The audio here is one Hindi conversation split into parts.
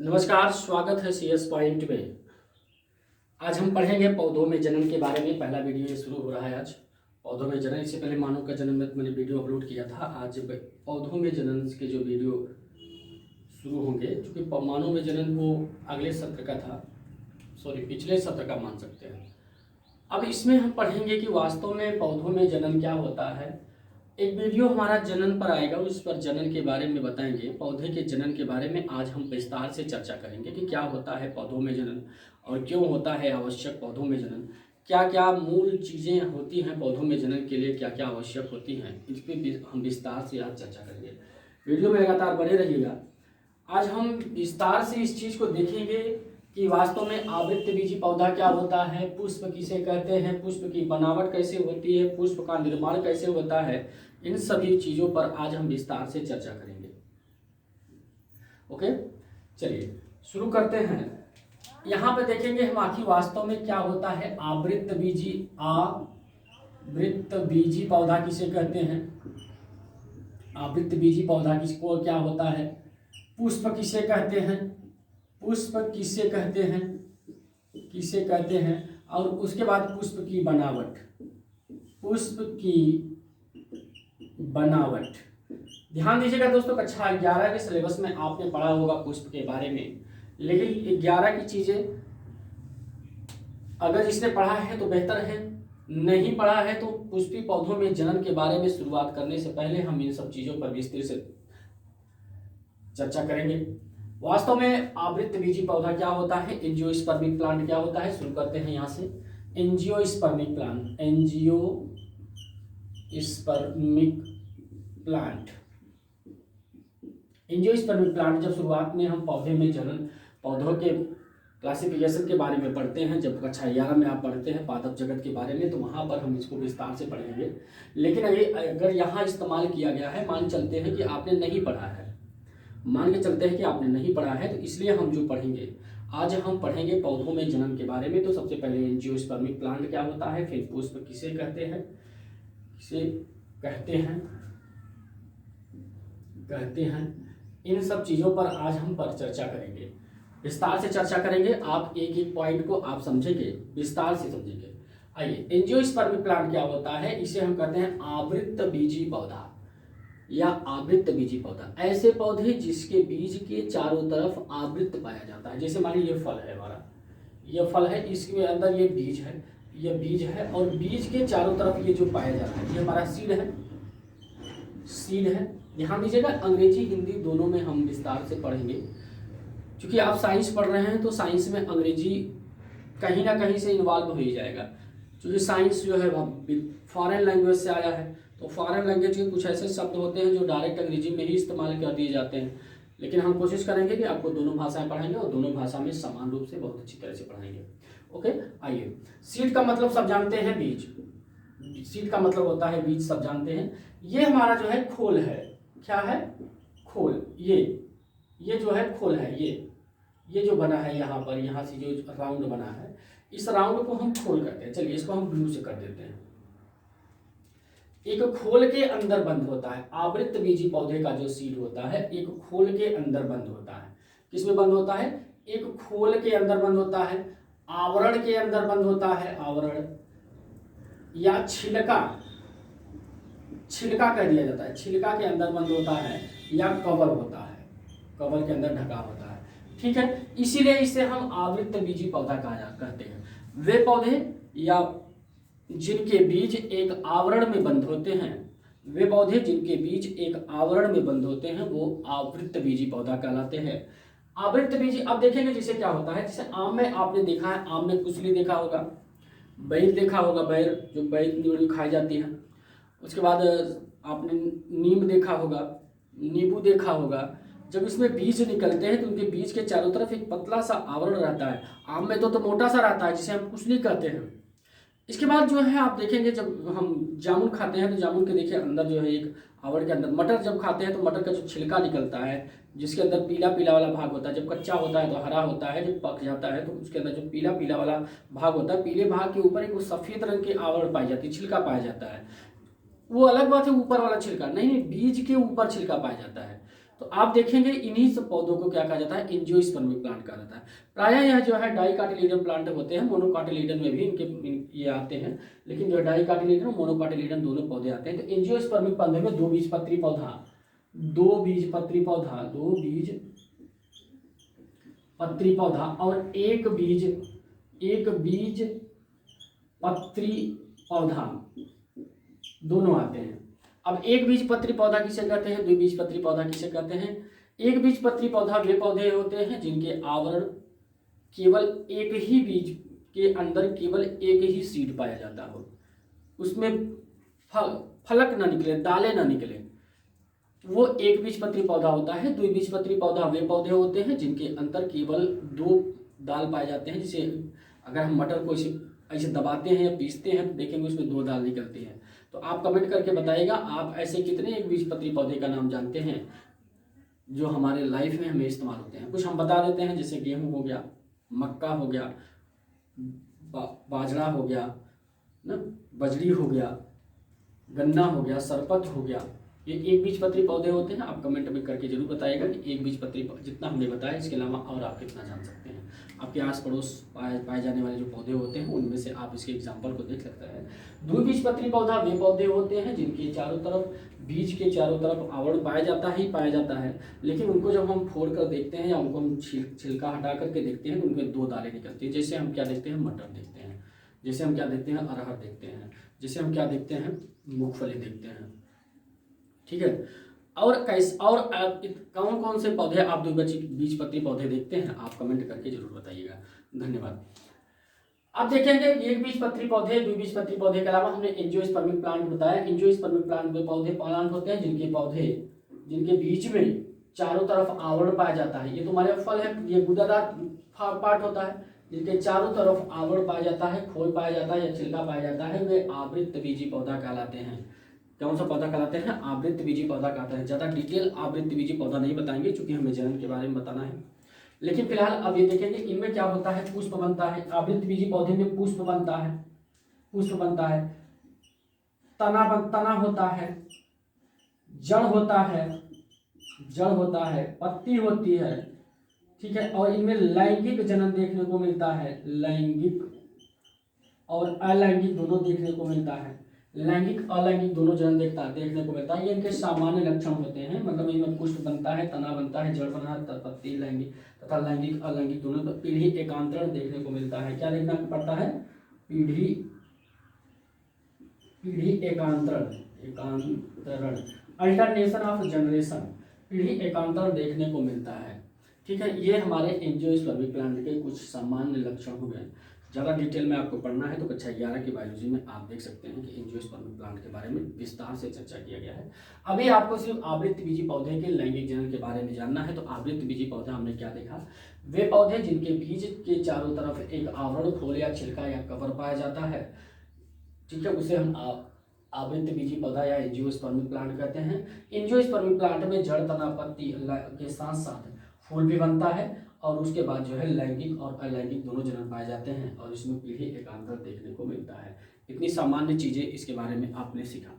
नमस्कार, स्वागत है CS पॉइंट में। आज हम पढ़ेंगे पौधों में जन्म के बारे में। पहला वीडियो ये शुरू हो रहा है आज पौधों में जन्म। इससे पहले मानव का जन्म में मैंने वीडियो अपलोड किया था। आज पौधों में जन्म के जो वीडियो शुरू होंगे, क्योंकि मानव में जन्म वो अगले सत्र का था, पिछले सत्र का मान सकते हैं। अब इसमें हम पढ़ेंगे कि वास्तव में पौधों में जन्म क्या होता है। एक वीडियो हमारा जनन पर आएगा, उस पर जनन के बारे में बताएंगे। पौधे के जनन के बारे में आज हम विस्तार से चर्चा करेंगे कि क्या होता है पौधों में जनन और क्यों होता है आवश्यक पौधों में जनन, क्या क्या मूल चीज़ें होती हैं पौधों में जनन के लिए, क्या क्या आवश्यक होती हैं, इस पर हम विस्तार से आज चर्चा करेंगे। वीडियो में लगातार बने रहिएगा। आज हम विस्तार से इस चीज़ को देखेंगे कि वास्तव में आवृत्तबीजी पौधा क्या होता है, पुष्प किसे कहते हैं, पुष्प की बनावट कैसे होती है, पुष्प का निर्माण कैसे होता है, इन सभी चीज़ों पर आज हम विस्तार से चर्चा करेंगे। ओके, चलिए शुरू करते हैं। यहाँ पे देखेंगे हम आखिर वास्तव में क्या होता है आवृत्तबीजी। आवृत्तबीजी पौधा किसे कहते हैं, आवृत्तबीजी पौधा किसको क्या होता है, पुष्प किसे कहते हैं, पुष्प किसे कहते हैं, किसे कहते हैं, और उसके बाद पुष्प की बनावट, पुष्प की बनावट। ध्यान दीजिएगा दोस्तों, कक्षा 11 के सिलेबस में आपने पढ़ा होगा पुष्प के बारे में, लेकिन 11 की चीजें अगर जिसने पढ़ा है तो बेहतर है, नहीं पढ़ा है तो पुष्पी पौधों में जनन के बारे में शुरुआत करने से पहले हम इन सब चीजों पर विस्तार से चर्चा करेंगे। वास्तव में आवृत्तबीजी पौधा क्या होता है, एंजियोस्पर्मिक प्लांट क्या होता है, शुरू करते हैं यहाँ से। Angiospermic plant, angiospermic plant, angiospermic plant जब शुरुआत में हम पौधे में जनन, पौधों के क्लासिफिकेशन के बारे में पढ़ते हैं, जब कक्षा 11 में आप पढ़ते हैं पादप जगत के बारे में, तो वहाँ पर हम इसको विस्तार से पढ़ेंगे। लेकिन अगर यहाँ इस्तेमाल किया गया है, मान चलते हैं कि आपने नहीं पढ़ा है, मान के चलते हैं कि आपने नहीं पढ़ा है, तो इसलिए हम जो पढ़ेंगे आज हम पढ़ेंगे पौधों में जन्म के बारे में। तो सबसे पहले एंजियोस्पर्मिक प्लांट क्या होता है, फिर पुष्प किसे कहते हैं, किसे कहते हैं, इन सब चीज़ों पर आज हम पर चर्चा करेंगे, विस्तार से चर्चा करेंगे। आप एक एक पॉइंट को आप समझेंगे, विस्तार से समझेंगे। आइए, एंजियोस्पर्मिक प्लांट क्या होता है, इसे हम कहते हैं आवृत्तबीजी पौधा या आवृत्तबीजी पौधा। ऐसे पौधे जिसके बीज के चारों तरफ आवृत्त पाया जाता है। जैसे मान लीजिए ये फल है हमारा, ये फल है, इसके अंदर ये बीज है, ये बीज है, और बीज के चारों तरफ ये जो पाया जाता है, ये हमारा सीड है, सीड है। ध्यान दीजिएगा, अंग्रेजी हिंदी दोनों में हम विस्तार से पढ़ेंगे, क्योंकि आप साइंस पढ़ रहे हैं तो साइंस में अंग्रेजी कहीं ना कहीं से इन्वॉल्व हो ही जाएगा, क्योंकि साइंस जो है फॉरेन लैंग्वेज से आया है। तो फॉरेन लैंग्वेज के कुछ ऐसे शब्द होते हैं जो डायरेक्ट अंग्रेजी में ही इस्तेमाल कर दिए जाते हैं, लेकिन हम कोशिश करेंगे कि आपको दोनों भाषाएं पढ़ाएंगे और दोनों भाषा में समान रूप से बहुत अच्छी तरह से पढ़ाएंगे। ओके, आइए। सीड का मतलब सब जानते हैं, बीज, सीड का मतलब होता है बीज, सब जानते हैं। ये हमारा जो है खोल है, क्या है, खोल। ये जो है खोल है, ये जो बना है यहाँ पर, यहाँ से जो राउंड बना है, इस राउंड को हम खोल करते हैं। चलिए इसको हम ब्लू से कर देते हैं। एक खोल के अंदर बंद होता है, आवृत्तबीजी पौधे का जो सीड होता है एक खोल के अंदर बंद होता है। किसमें बंद होता है, एक खोल के अंदर बंद होता है, आवरण के अंदर बंद होता है, आवरण या छिलका, छिलका कह दिया जाता है, छिलका के अंदर बंद होता है, या कवर होता है, कवर के अंदर ढका होता है। ठीक है, इसीलिए इसे हम आवृत्तबीजी पौधा कहते हैं। वे पौधे या जिनके बीज एक आवरण में बंद होते हैं, वे पौधे जिनके बीज एक आवरण में बंद होते हैं, वो आवृत्तबीजी पौधा कहलाते हैं। आवृत्तबीजी, अब देखेंगे जिसे क्या होता है, जैसे आम में आपने देखा है, आम में कुचली देखा होगा, बैर देखा होगा, बैर जो बैर खाई जाती है। उसके बाद आपने नीम देखा होगा, नींबू देखा होगा। जब इसमें बीज निकलते हैं तो उनके बीज के चारों तरफ एक पतला सा आवरण रहता है। आम में तो मोटा सा रहता है, जिसे हम कुचली कहते हैं। इसके बाद जो है आप देखेंगे, जब हम जामुन खाते हैं तो जामुन के देखिए अंदर जो है एक आवरण के अंदर, मटर जब खाते हैं तो मटर का जो छिलका निकलता है, जिसके अंदर पीला पीला वाला भाग होता है, जब कच्चा होता है तो हरा होता है, जब पक जाता है तो उसके अंदर जो पीला पीला वाला भाग होता है, पीले भाग के ऊपर एक सफ़ेद रंग की आवरण पाई जाती है, छिलका पाया जाता है। वो अलग बात है, ऊपर वाला छिलका नहीं, बीज के ऊपर छिलका पाया जाता है। तो आप देखेंगे इन्हीं सब पौधों को क्या कहा जाता है, एंजियोस्पर्मिक प्लांट कहा जाता है। प्रायः यह जो है डाइकोटिलीडन प्लांट होते हैं, मोनोकोटिलीडन में भी ये आते हैं, लेकिन जो डाइकोटिलीडन और मोनोकोटिलीडन दोनों पौधे आते हैं। तो एंजियोस्पर्मिक पौधे में दो बीजपत्री पौधा और एक बीज पत्री पौधा दोनों आते हैं। अब एक बीजपत्री पौधा किसे कहते हैं, द्विबीजपत्री पौधा किसे कहते हैं। एक बीजपत्री पौधा वे पौधे होते हैं जिनके आवरण केवल एक ही बीज के अंदर केवल एक ही सीड पाया जाता हो, उसमें फलक ना निकले, दालें ना निकले, वो एक बीजपत्री पौधा होता है। द्विबीजपत्री पौधा वे पौधे होते हैं जिनके अंदर केवल दो दाल पाए जाते हैं। जिसे अगर हम मटर को ऐसे दबाते हैं या पीसते हैं तो देखेंगे उसमें दो दाल निकलती है। तो आप कमेंट करके बताइएगा आप ऐसे कितने एक बीजपत्री पौधे का नाम जानते हैं जो हमारे लाइफ में हमें इस्तेमाल होते हैं। कुछ हम बता देते हैं, जैसे गेहूं हो गया, मक्का हो गया, बाजरा हो गया ना, बजरी हो गया, गन्ना हो गया, सरपत हो गया, ये एक बीजपत्री पौधे होते हैं। आप कमेंट में करके जरूर बताइएगा कि एक बीजपत्री जितना हमने बताया इसके अलावा और आप कितना जान सकते हैं। आपके आस पड़ोस पाए जाने वाले जो पौधे होते हैं उनमें से आप इसके एग्जाम्पल को देख सकते हैं। द्विबीजपत्री पौधा वे पौधे होते हैं जिनके चारों तरफ, बीज के चारों तरफ आवरण पाया जाता है, लेकिन उनको जब हम फोड़ कर देखते हैं या उनको हम छिलका हटा करके देखते हैं तो उनमें दो दालें निकलती हैं। जैसे हम क्या देखते हैं, मटर देखते हैं, जैसे हम क्या देखते हैं, अरहर देखते हैं, जैसे हम क्या देखते हैं, मूंगफली देखते हैं। ठीक है, और कौन कौन से पौधे आप द्विबीजपत्री पौधे देखते हैं आप कमेंट करके जरूर बताइएगा। धन्यवाद। अब देखेंगे एक बीजपत्री पौधे, द्विबीजपत्री पौधे के अलावा हमने एंजियोस्पर्मिक प्लांट बताया। एंजियोस्पर्मिक प्लांट में प्लांट होते हैं जिनके बीच में चारों तरफ आवरण पाया जाता है। ये तुम्हारे फल है, ये गुदादार पार्ट होता है, जिनके चारों तरफ आवरण पाया जाता है, खोल पाया जाता है या छिलका पाया जाता है, वे आवृतबीजी पौधा कहलाते हैं। कौन सा पौधा कहलाते हैं, आवृतबीजी पौधा कहते हैं। ज्यादा डिटेल आवृतबीजी पौधा नहीं बताएंगे क्योंकि हमें जनन के बारे में बताना है, लेकिन फिलहाल अब ये देखेंगे इनमें क्या होता है, पुष्प बनता है। आवृतबीजी पौधे में पुष्प बनता है, तना होता है, जड़ होता है, पत्ती होती है। ठीक है, और इनमें लैंगिक जनन देखने को मिलता है, लैंगिक और अलैंगिक दोनों देखने को मिलता है। लैंगिक अलैंगिक दोनों जनन देखने को मिलता है। ये इनके सामान्य लक्षण होते हैं, मतलब इनमें पुष्प बनता है, तना बनता है, जड़ बना है, पत्ती लैंगिक तथा लैंगिक अलैंगिक दोनों। तो पीढ़ी एकांतरण देखने को मिलता है। क्या देखना पड़ता है, पीढ़ी एकांतरण, अल्टरनेशन ऑफ जनरेशन, पीढ़ी एकांतरण देखने को मिलता है। ठीक है, ये हमारे एंजियोस्पर्मिक प्लांट के कुछ सामान्य लक्षण हो गए। ज़्यादा डिटेल में आपको पढ़ना है तो कक्षा 11 की बायोलॉजी में आप देख सकते हैं कि एंजियोस्पर्मिक प्लांट के बारे में विस्तार से चर्चा किया गया है। अभी आपको सिर्फ आवृतबीजी पौधे के लैंगिक जनन के बारे में जानना है। तो आवृतबीजी पौधा हमने क्या देखा, वे पौधे जिनके बीज के चारों तरफ एक आवरण, खोल या छिलका या कवर पाया जाता है। ठीक है, उसे हम आवृतबीजी पौधा या एंजियोस्पर्मिक प्लांट कहते हैं। एंजियोस्पर्मिक प्लांट में जड़, तना, पत्ती के साथ साथ फूल भी बनता है और उसके बाद जो है लैंगिक और अलैंगिक दोनों जनन पाए जाते हैं और इसमें पीढ़ी एकांतर देखने को मिलता है। इतनी सामान्य चीजें इसके बारे में आपने सीखा।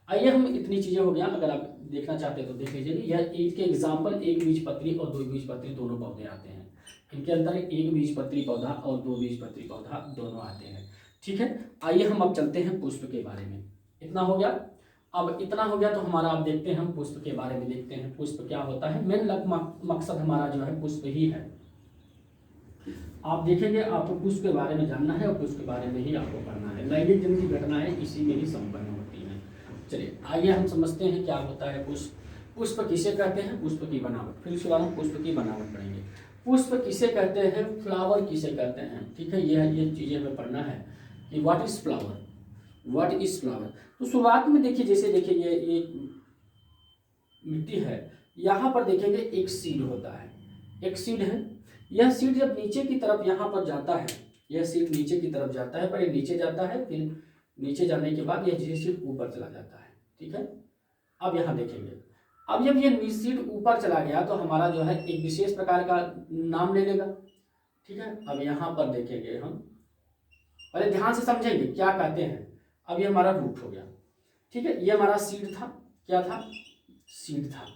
आइए हम, इतनी चीजें हो गया, अगर आप देखना चाहते हैं तो देख लीजिए। यह इसके एग्जाम्पल एक बीजपत्री और दो बीजपत्री दोनों पौधे आते हैं। इनके अंदर एक बीजपत्री पौधा और दो बीजपत्री पौधा दोनों आते हैं। ठीक है, आइए हम अब चलते हैं पुष्प के बारे में। इतना हो गया। अब इतना हो गया तो हमारा आप देखते हैं, हम पुष्प के बारे में देखते हैं। पुष्प क्या होता है, मेन मकसद हमारा जो है पुष्प ही है। आप देखेंगे आपको पुष्प के बारे में जानना है और पुष्प के बारे में ही आपको पढ़ना है। लैंगिक जन की घटनाएं इसी में ही संपन्न होती हैं। चलिए आइए हम समझते हैं क्या होता है पुष्प। पुष्प किसे कहते हैं, पुष्प की बनावट, फिर उसके बाद हम पुष्प की बनावट पढ़ेंगे। पुष्प किसे कहते हैं, फ्लावर किसे कहते हैं। ठीक है, ये चीजें हमें पढ़ना है कि what is flower, what is flower. तो शुरुआत में देखिए, जैसे देखिए ये मिट्टी है, यहाँ पर देखेंगे एक सीड होता है, एक सीड है। यह सीड जब नीचे की तरफ यहाँ पर जाता है, यह सीड नीचे की तरफ जाता है, पहले नीचे जाता है, फिर नीचे जाने के बाद यह सीड ऊपर चला जाता है। ठीक है, अब यहाँ देखेंगे, अब जब ये सीड ऊपर चला गया तो हमारा जो है एक विशेष प्रकार का नाम ले लेगा। ठीक है, अब यहाँ पर देखेंगे हम, पहले ध्यान से समझेंगे क्या कहते हैं। अब ये हमारा रूट हो गया। ठीक है, ये हमारा सीड था, क्या था, सीड था।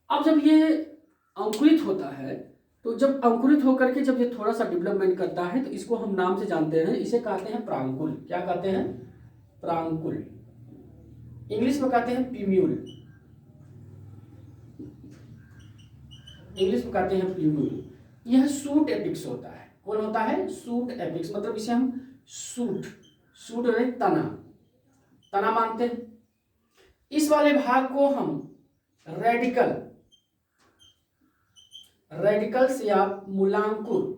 अब जब ये अंकुरित होता है, तो जब अंकुरित होकर के जब ये थोड़ा सा डेवलपमेंट करता है तो इसको हम नाम से जानते हैं, इसे कहते हैं प्रांकुल। क्या कहते हैं? प्रांकुल। इंग्लिश में कहते हैं प्यूम्यूल। इंग्लिश में कहते हैं प्यूम्यूल। यह सूट एपिक्स होता है। कौन होता है? सूट एपिक्स। मतलब इसे हम सूट सूट तना तना मानते हैं। इस वाले भाग को हम रेडिकल रेडिकल्स या मूलांकुर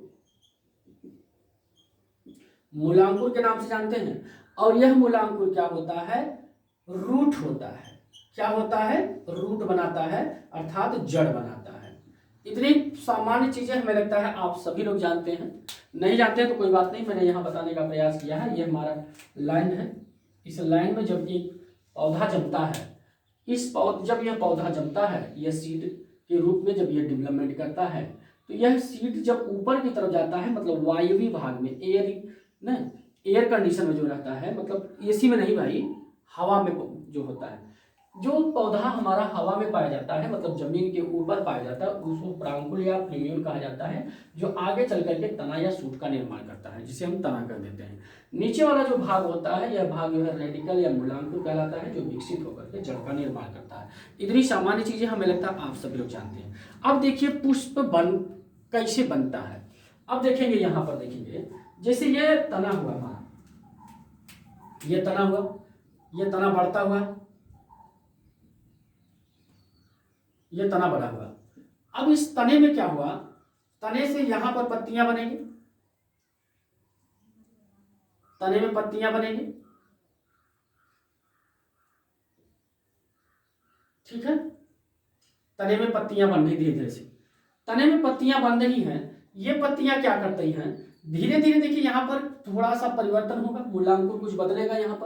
के नाम से जानते हैं। और यह मूलांकुर क्या होता है? रूट होता है। क्या होता है? रूट बनाता है, अर्थात जड़ बनाता है। इतनी सामान्य चीजें हमें लगता है आप सभी लोग जानते हैं। नहीं जानते हैं तो कोई बात नहीं, मैंने यहाँ बताने का प्रयास किया है। ये हमारा लाइन है। इस लाइन में जब एक पौधा जमता है, जब यह पौधा जमता है, यह सीड के रूप में जब यह डेवलपमेंट करता है, तो यह सीड जब ऊपर की तरफ जाता है, मतलब वायवीय भाग में, एयर कंडीशन में जो रहता है, मतलब एसी में नहीं भाई, हवा में जो होता है, जो पौधा हमारा हवा में पाया जाता है, मतलब जमीन के ऊपर पाया जाता है, उसको प्रांकुल या प्यूम्यूल कहा जाता है, जो आगे चल करके तना या सूट का निर्माण करता है, जिसे हम तना कर देते हैं। नीचे वाला जो भाग होता है, यह भाग जो है रेडिकल या मूलांकुर कहलाता है, जो विकसित होकर के जड़ का निर्माण करता है। इतनी सामान्य चीजें हमें लगता है आप सभी लोग जानते हैं। अब देखिए पुष्प कैसे बनता है। अब देखेंगे, यहाँ पर देखेंगे, जैसे ये तना हुआ हमारा, ये तना हुआ, ये तना बढ़ता हुआ, ये तना बढ़ा हुआ। अब इस तने में क्या हुआ? तने से यहां पर पत्तियां बनेंगी, तने में पत्तियां बनेंगी, ठीक है। तने में पत्तियां बन रही धीरे धीरे से, तने में पत्तियां बन रही हैं। ये पत्तियां क्या करती हैं? धीरे धीरे देखिए यहाँ पर थोड़ा सा परिवर्तन होगा, मूलांकुर कुछ बदलेगा, यहाँ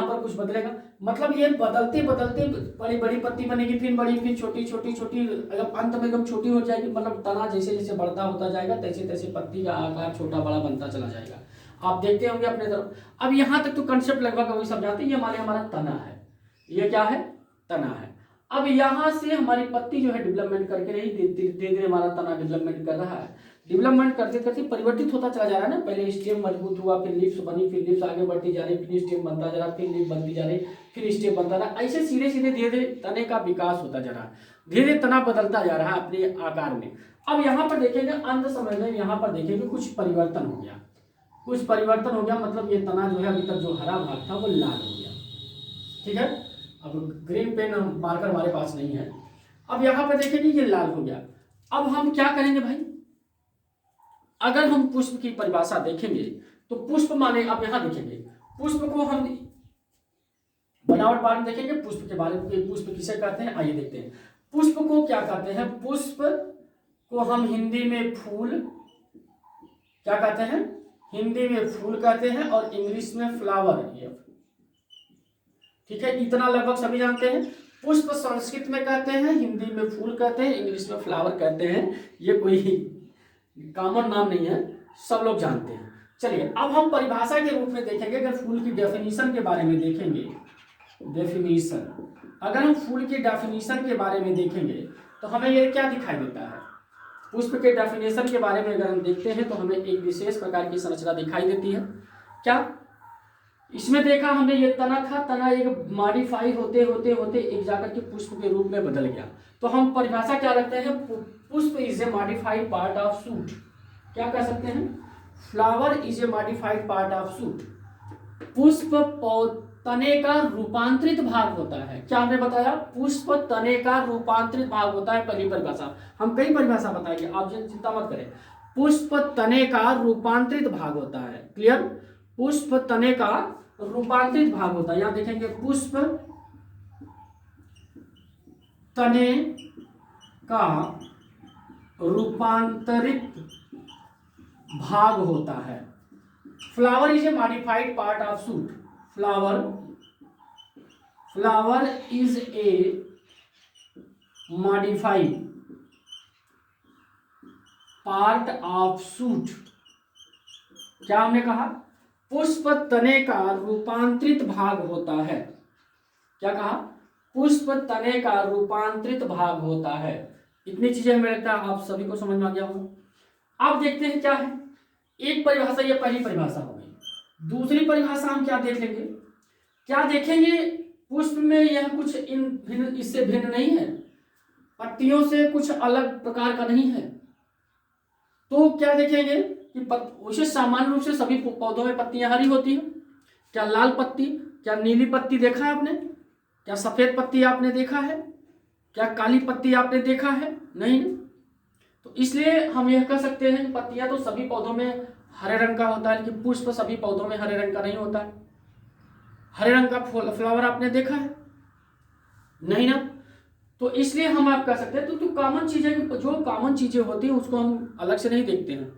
पर कुछ बदलेगा, मतलब ये बदलते बदलते बड़ी बड़ी पत्ती बनेगी, फिर बड़ी, फिर छोटी छोटी छोटी, अगर अंत में एकदम छोटी हो जाएगी। मतलब तना जैसे जैसे बढ़ता होता जाएगा, तैसे तैसे पत्ती का आकार छोटा बड़ा बनता चला जाएगा। आप देखते होंगे अपने तरफ। अब यहाँ तक तो कंसेप्ट लगभग वही समझाते हैं। ये हमारा तना है, ये क्या है? तना है। अब यहाँ से हमारी पत्ती जो है डेवलपमेंट करके रही, धीरे धीरे हमारा तना डेवलपमेंट कर रहा है। डेवलपमेंट करते करते परिवर्तित होता चला जा रहा है ना। पहले स्टेम मजबूत हुआ, फिर लिप्स बनी, फिर लिप्स आगे बढ़ती जा रही, फिर स्टेम बनता जा रहा, फिर लिप बनती जा रही, फिर स्टेम बनता रहा। ऐसे सीधे सीधे धीरे धीरे तने का विकास होता जा रहा है, धीरे धीरे तना बदलता जा रहा है अपने आकार में। अब यहाँ पर देखेंगे, अंत समय में यहाँ पर देखेंगे कुछ परिवर्तन हो गया, कुछ परिवर्तन हो गया। मतलब ये तना जो है अभी तक जो हरा भाग था वो लाल हो गया, ठीक है। अब ग्रीन पेन मार्कर हमारे पास नहीं है। अब यहाँ पर देखेंगे ये लाल हो गया। अब हम क्या करेंगे भाई? अगर हम पुष्प की परिभाषा देखेंगे तो पुष्प माने, अब यहां देखेंगे पुष्प को हम बनावट बारे में देखेंगे, पुष्प के बारे में, पुष्प किसे कहते हैं आइए देखते हैं। पुष्प को क्या कहते हैं? पुष्प को हम हिंदी में फूल क्या कहते हैं? हिंदी में फूल कहते हैं, और इंग्लिश में फ्लावर, ठीक है। इतना लगभग सभी जानते हैं। पुष्प संस्कृत में कहते हैं, हिंदी में फूल कहते हैं, इंग्लिश में फ्लावर कहते हैं। ये कोई कॉमन नाम नहीं है, सब लोग जानते हैं। चलिए अब हम परिभाषा के रूप में देखेंगे। अगर फूल की डेफिनेशन के बारे में देखेंगे, डेफिनेशन, अगर हम फूल की डेफिनेशन के बारे में देखेंगे तो हमें ये क्या दिखाई देता है? पुष्प के डेफिनेशन के बारे में अगर हम देखते हैं तो हमें एक विशेष प्रकार की संरचना दिखाई देती है। क्या इसमें देखा हमने? ये तना था, तना एक मॉडिफाई होते होते होते एक जाकर के पुष्प के रूप में बदल गया। तो हम परिभाषा क्या रखते हैं? पुष्प is a modified part of suit. क्या कह सकते हैं? Flower is a modified part of suit. पुष्प तने का रूपांतरित भाग होता है। क्या हमने बताया? पुष्प तने का रूपांतरित भाग होता है। पहली परिभाषा, हम कई परिभाषा बताएंगे, आप चिंता मत करें। पुष्प तने का रूपांतरित भाग होता है। क्लियर? पुष्प तने का रूपांतरित भाग होता है। यहां देखेंगे पुष्प तने का रूपांतरित भाग होता है। Flower is a modified part of suit. Flower is a modified part of suit. क्या हमने कहा? पुष्प तने का रूपांतरित भाग होता है। क्या कहा? पुष्प तने का रूपांतरित भाग होता है। इतनी चीजें हमें लगता है आप सभी को समझ में आ गया होगा। आप देखते हैं क्या है, एक परिभाषा, ये पहली परिभाषा हो गई। दूसरी परिभाषा हम क्या देख लेंगे, क्या देखेंगे, पुष्प में यह कुछ इससे भिन्न नहीं है, पत्तियों से कुछ अलग प्रकार का नहीं है। तो क्या देखेंगे कि उसे सामान्य रूप से सभी पौधों में पत्तियां हरी होती हैं। क्या लाल पत्ती, क्या नीली पत्ती देखा है आपने? क्या सफेद पत्ती आपने देखा है? क्या काली पत्ती आपने देखा है? नहीं। तो इसलिए हम यह कह सकते हैं कि पत्तियां तो सभी पौधों में हरे रंग का होता है, लेकिन पुष्प सभी पौधों में हरे रंग का नहीं होता है। हरे रंग का फ्लावर आपने देखा है? नहीं ना। तो इसलिए हम आप कह सकते हैं तो कॉमन चीजें, जो कॉमन चीजें होती हैं उसको हम अलग से नहीं देखते हैं।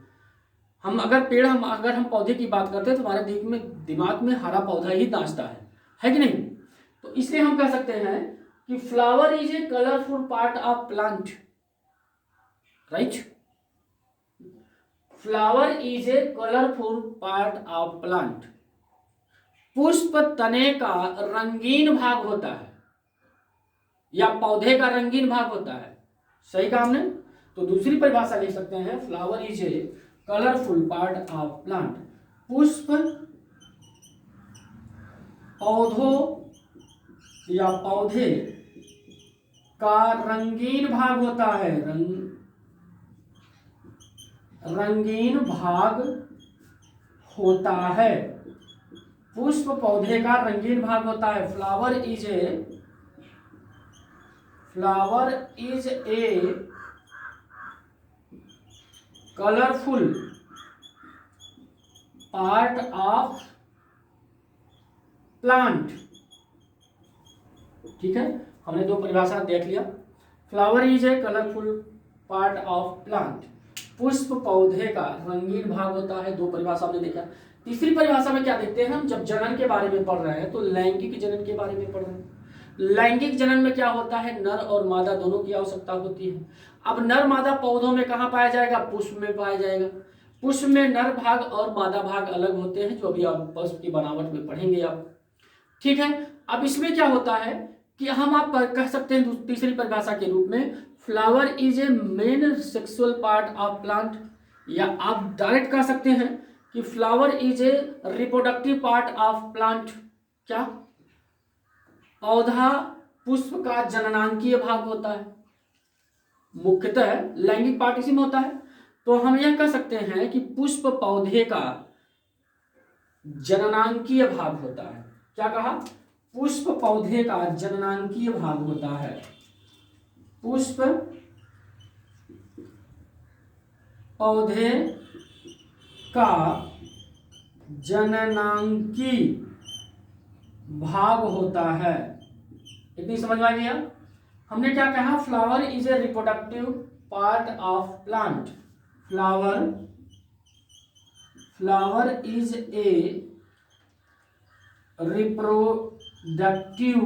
हम अगर हम पौधे की बात करते हैं तो हमारे दिमाग में हरा पौधा ही नाचता है कि नहीं? तो इसलिए हम कह सकते हैं कि flower is a colourful part of plant, right. Flower is a colourful part of plant. पुष्प तने का रंगीन भाग होता है या पौधे का रंगीन भाग होता है। सही कहा हमने। तो दूसरी परिभाषा लिख सकते हैं, flower is a colourful part of plant. पुष्प पौधों या पौधे का रंगीन भाग होता है, रंगीन भाग होता है। पुष्प पौधे का रंगीन भाग होता है। Flower is a colourful part of plant. ठीक है, हमने दो परिभाषा देख लिया। Flower is a colourful part of plant. पुष्प पौधे का रंगीन भाग होता है। दो परिभाषा हमने देखा। तीसरी परिभाषा में क्या देखते हैं हम, जब जनन के बारे में पढ़ रहे हैं तो लैंगिक जनन के बारे में पढ़ रहे हैं। लैंगिक जनन में क्या होता है, नर और मादा दोनों की आवश्यकता होती है। अब नर मादा पौधों में कहाँ पाया जाएगा, पुष्प में पाया जाएगा। पुष्प में नर भाग और मादा भाग अलग होते हैं, जो अभी आप पुष्प की बनावट में पढ़ेंगे आप। ठीक है, अब इसमें क्या होता है कि हम आप कह सकते हैं तीसरी परिभाषा के रूप में, flower is a main sexual part of plant, या आप डायरेक्ट कह सकते हैं कि flower is a reproductive part of plant. क्या पौधा पुष्प का जननांकीय भाग होता है, मुख्यतः लैंगिक पार्ट इसी में होता है। तो हम यह कह सकते हैं कि पुष्प पौधे का जननांकीय भाग होता है। क्या कहा, पुष्प पौधे का जननांकीय भाग होता है। पुष्प पौधे का जननांकीय भाग होता है। इतनी समझ में आ गया। हमने क्या कहा, flower is a reproductive part of plant. Flower is a reproductive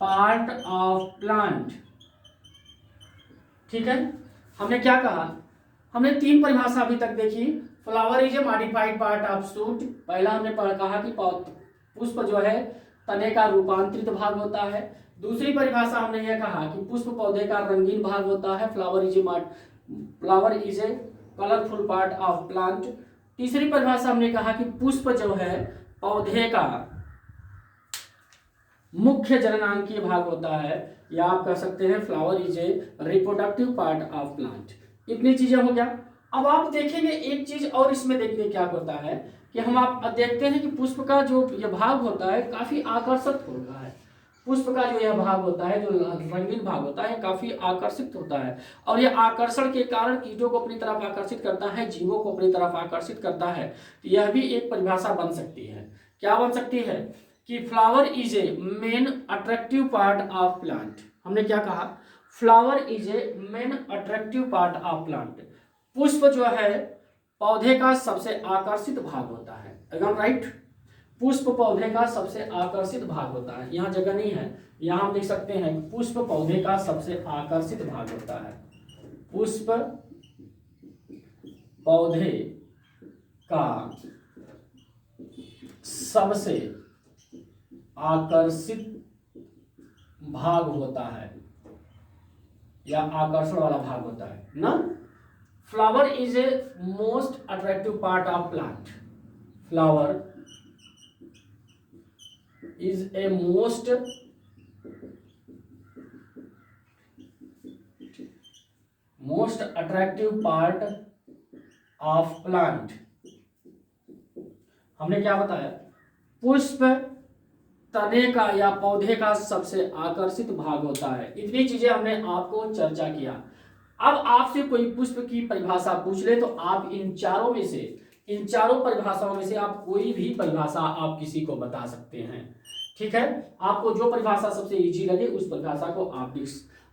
part of plant. ठीक है, हमने क्या कहा, हमने तीन परिभाषा अभी तक देखी। Flower is a modified part of shoot. पहला हमने कहा कि पुष्प जो है तने का रूपांतरित भाग होता है। दूसरी परिभाषा हमने यह कहा कि पुष्प पौधे का रंगीन भाग होता है। Flower is a colourful part of plant. तीसरी परिभाषा हमने कहा कि पुष्प जो है पौधे का मुख्य जननांकीय भाग होता है, या आप कह सकते हैं flower is a reproductive part of plant. इतनी चीजें हो गया। अब आप देखेंगे एक चीज और इसमें देखने क्या होता है कि हम आप देखते हैं कि पुष्प का जो यह भाग होता है काफी आकर्षक होता है। पुष्प का जो यह भाग होता है, जो रंगीन भाग होता है, काफी आकर्षित होता है, और यह आकर्षण के कारण कीटों को अपनी तरफ आकर्षित करता है, जीवों को अपनी तरफ आकर्षित करता है। तो यह भी एक परिभाषा बन सकती है। क्या बन सकती है कि flower is a main attractive part of plant. हमने क्या कहा, flower is a main attractive part of plant. पुष्प जो है पौधे का सबसे आकर्षित भाग होता है। एकदम राइट, पुष्प पौधे का सबसे आकर्षित भाग होता है। यहाँ जगह नहीं है, यहाँ हम देख सकते हैं पुष्प पौधे का सबसे आकर्षित भाग होता है। पुष्प पौधे का सबसे आकर्षित भाग होता है या आकर्षण वाला भाग होता है ना। Flower is a most attractive part of plant. Flower is a most attractive part of plant. हमने क्या बताया, पुष्प तने का या पौधे का सबसे आकर्षित भाग होता है। इतनी चीजें हमने आपको चर्चा किया। अब आपसे कोई पुष्प की परिभाषा पूछ ले तो आप इन चारों परिभाषाओं में से आप कोई भी परिभाषा आप किसी को बता सकते हैं। ठीक है, आपको जो परिभाषा सबसे इजी लगे उस परिभाषा को आप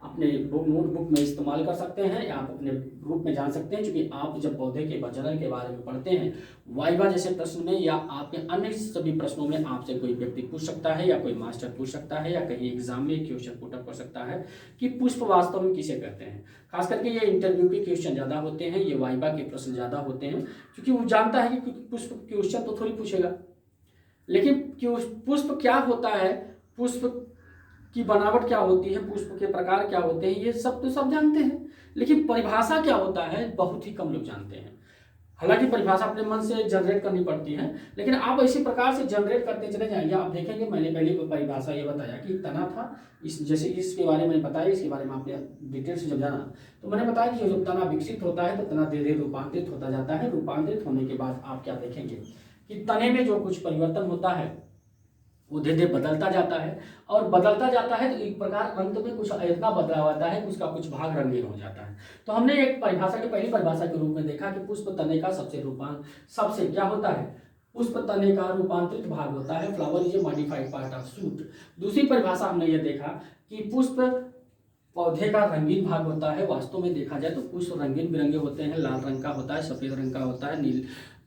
अपने नोटबुक में इस्तेमाल कर सकते हैं या आप अपने ग्रुप में जान सकते हैं। क्योंकि आप जब पौधे के प्रजनन के बारे में पढ़ते हैं, वाइवा जैसे प्रश्न में या आपके अन्य सभी प्रश्नों में आपसे कोई व्यक्ति पूछ सकता है या कोई मास्टर पूछ सकता है या कहीं एग्जाम में क्वेश्चन पुटअप कर सकता है कि पुष्प वास्तव में किसे कहते हैं। खास करके ये इंटरव्यू के क्वेश्चन ज़्यादा होते हैं, ये वाइवा के प्रश्न ज़्यादा होते हैं, क्योंकि वो जानता है कि पुष्प क्वेश्चन तो थोड़ी पूछेगा, लेकिन पुष्प क्या होता है, पुष्प की बनावट क्या होती है, पुष्प के प्रकार क्या होते हैं, ये सब तो सब जानते हैं, लेकिन परिभाषा क्या होता है बहुत ही कम लोग जानते हैं। हालांकि परिभाषा अपने मन से जनरेट करनी पड़ती है, लेकिन आप इसी प्रकार से जनरेट करते चले जाएंगे। आप देखेंगे मैंने पहले परिभाषा ये बताया कि तना था, जैसे इसके बारे में बताया, इसके बारे में आपने डिटेल से जब जाना तो मैंने बताया कि जब तना विकसित होता है तो तना धीरे धीरे रूपांतरित होता जाता है। रूपांतरित होने के बाद आप क्या देखेंगे कि तने में जो कुछ परिवर्तन होता है वो धीरे धीरे बदलता जाता है, और बदलता जाता है तो एक प्रकार अंत में कुछ इतना बदलाव आता है कि उसका कुछ भाग रंगीन हो जाता है। तो हमने एक परिभाषा की पहली परिभाषा के रूप में देखा कि पुष्प तने का सबसे क्या होता है, पुष्प तने का रूपांतरित भाग होता है। Flower is a modified part of shoot. दूसरी परिभाषा हमने ये देखा कि पुष्प पौधे का रंगीन भाग होता है। वास्तव में देखा जाए तो पुष्प रंगीन बिरंगे होते हैं, लाल रंग का होता है, सफेद रंग का होता है,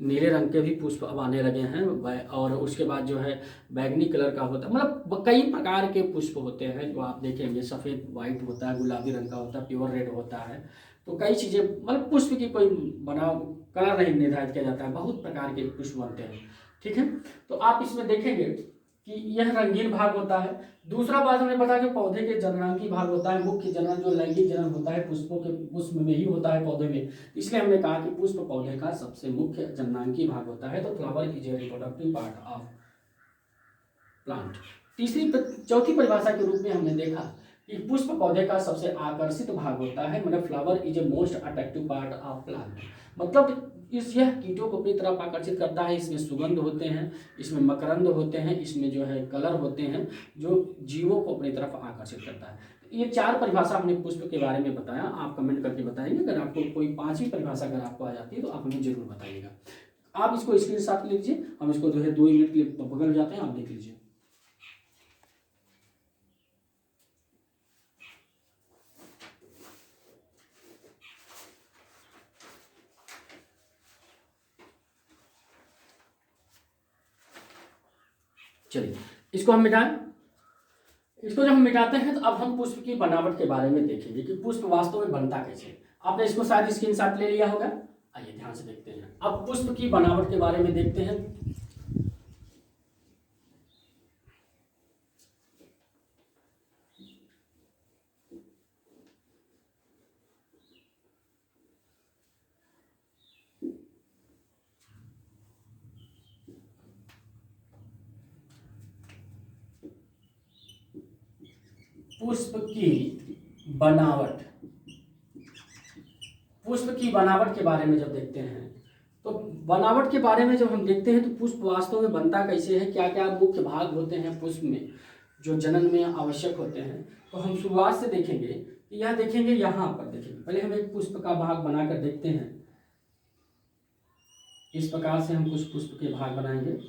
नीले रंग के भी पुष्प अब आने लगे हैं, और उसके बाद जो है बैगनी कलर का होता है। मतलब कई प्रकार के पुष्प होते हैं जो आप देखेंगे, सफेद व्हाइट होता है, गुलाबी रंग का होता है, प्योर रेड होता है। तो कई चीजें, मतलब पुष्प की कोई कलर नहीं निर्धारित किया जाता है, बहुत प्रकार के पुष्प बनते हैं। ठीक है, तो आप इसमें देखेंगे कि यह रंगीन भाग होता है। दूसरा बात हमने बताया कि पौधे के जननांगी भाग होता है। मुख्य जनन जो लैंगिक जनन होता है पुष्पों के पुष्प में ही होता है, पौधे में, इसलिए हमने कहा कि पुष्प पौधे का सबसे मुख्य जननांगी भाग होता है। तो flower is a reproductive part of plant. चौथी परिभाषा के रूप में हमने देखा कि पुष्प पौधे का सबसे आकर्षित भाग होता है, मतलब flower is a most attractive part of plant. मतलब यह कीटों को अपनी तरफ आकर्षित करता है। इसमें सुगंध होते हैं, इसमें मकरंद होते हैं, इसमें जो है कलर होते हैं जो जीवों को अपनी तरफ आकर्षित करता है। ये चार परिभाषा हमने पुष्प के बारे में बताया। आप कमेंट करके बताएंगे, अगर आपको कोई पांचवी परिभाषा अगर आपको आ जाती है तो आप हमें जरूर बताइएगा। आप इसको स्क्रीनशॉट ले लीजिए, हम इसको जो है 2 मिनट के लिए बगल जाते हैं, आप देख लीजिए। चलिए इसको हम मिटाएं। इसको जब हम मिटाते हैं तो अब हम पुष्प की बनावट के बारे में देखेंगे कि पुष्प वास्तव में बनता कैसे। आपने इसको शायद स्क्रीनशॉट ले लिया होगा। आइए ध्यान से देखते हैं, अब पुष्प की बनावट के बारे में देखते हैं। पुष्प की बनावट के बारे में जब देखते हैं तो बनावट के बारे में जब हम देखते हैं तो पुष्प वास्तव में बनता कैसे है, क्या क्या मुख्य भाग होते हैं पुष्प में जो जनन में आवश्यक होते हैं। तो हम शुरुआत से देखेंगे कि यह देखेंगे, यहाँ पर देखेंगे। पहले हम एक पुष्प का भाग बनाकर देखते हैं। इस प्रकार से हम कुछ पुष्प के भाग बनाएंगे।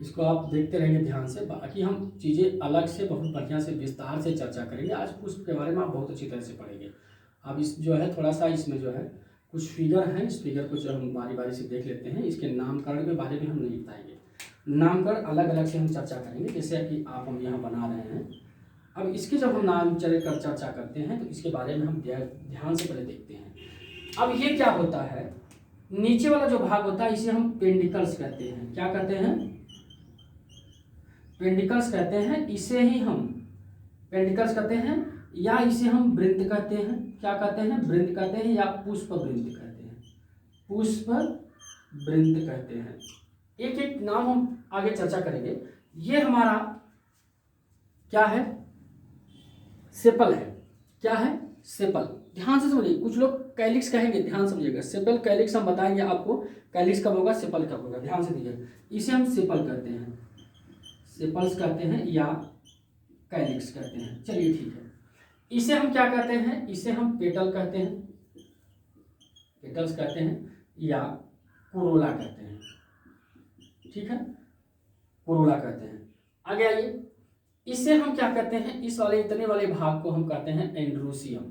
इसको आप देखते रहेंगे ध्यान से, बाकी हम चीज़ें अलग से बहुत बढ़िया से विस्तार से चर्चा करेंगे। आज पुष्प के बारे में आप बहुत अच्छी तरह से पढ़ेंगे। अब इस जो है थोड़ा सा इसमें जो है कुछ फिगर हैं, इस फिगर को जो हम बारी बारी से देख लेते हैं। इसके नामकरण के बारे में हम नहीं बताएंगे, नामकरण अलग अलग से हम चर्चा करेंगे, जैसे कि हम यहाँ बना रहे हैं। अब इसके जब हम नाम चर्चा करते हैं तो इसके बारे में हम ध्यान से पहले देखते हैं। अब ये क्या होता है, नीचे वाला जो भाग होता है इसे हम पेंडिकल्स कहते हैं। क्या कहते हैं? पेंडिकल्स कहते हैं। इसे ही हम पेंडिकल्स कहते हैं, या इसे हम वृंत कहते हैं। क्या कहते हैं? वृंत कहते हैं, या पुष्प वृंत कहते हैं। पुष्प वृंत कहते हैं। एक एक नाम हम आगे चर्चा करेंगे। ये हमारा क्या है? सेपल है। क्या है? सेपल। ध्यान से समझिए, कुछ लोग कैलिक्स कहेंगे, ध्यान समझिएगा। सेपल कैलिक्स हम बताएंगे आपको, कैलिक्स कब होगा, सेपल कब होगा, ध्यान से दीजिए। इसे हम सेपल कहते हैं, सेपल्स कहते हैं या कैलिक्स कहते हैं। चलिए ठीक है। इसे हम क्या कहते हैं? इसे हम पेटल कहते हैं, पेटल्स कहते हैं, या कोरोला कहते हैं। ठीक है, कोरोला कहते हैं। आगे आइए, इसे हम क्या कहते हैं? इस वाले इतने वाले भाग को हम कहते हैं एंड्रोसियम,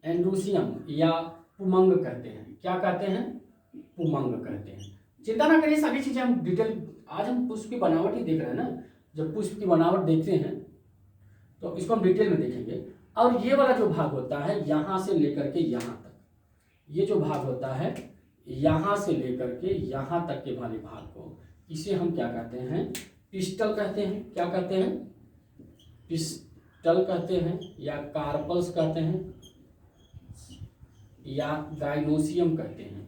एंड्रोसियम या पुमंग कहते हैं। क्या कहते हैं? पुमंग कहते हैं। चिंता ना करिए, सारी चीजें हम डिटेल, आज हम पुष्प की बनावट ही देख रहे हैं ना। जब पुष्प की बनावट देखते हैं तो इसको हम डिटेल में देखेंगे। और ये वाला जो भाग होता है यहां से लेकर के यहां तक, ये जो भाग होता है यहां से लेकर के यहां तक के वाले भाग को, इसे हम क्या कहते हैं? पिस्टल कहते हैं। क्या कहते हैं? पिस्टल कहते हैं, या कार्पल्स कहते हैं, या गाइनोसियम कहते हैं।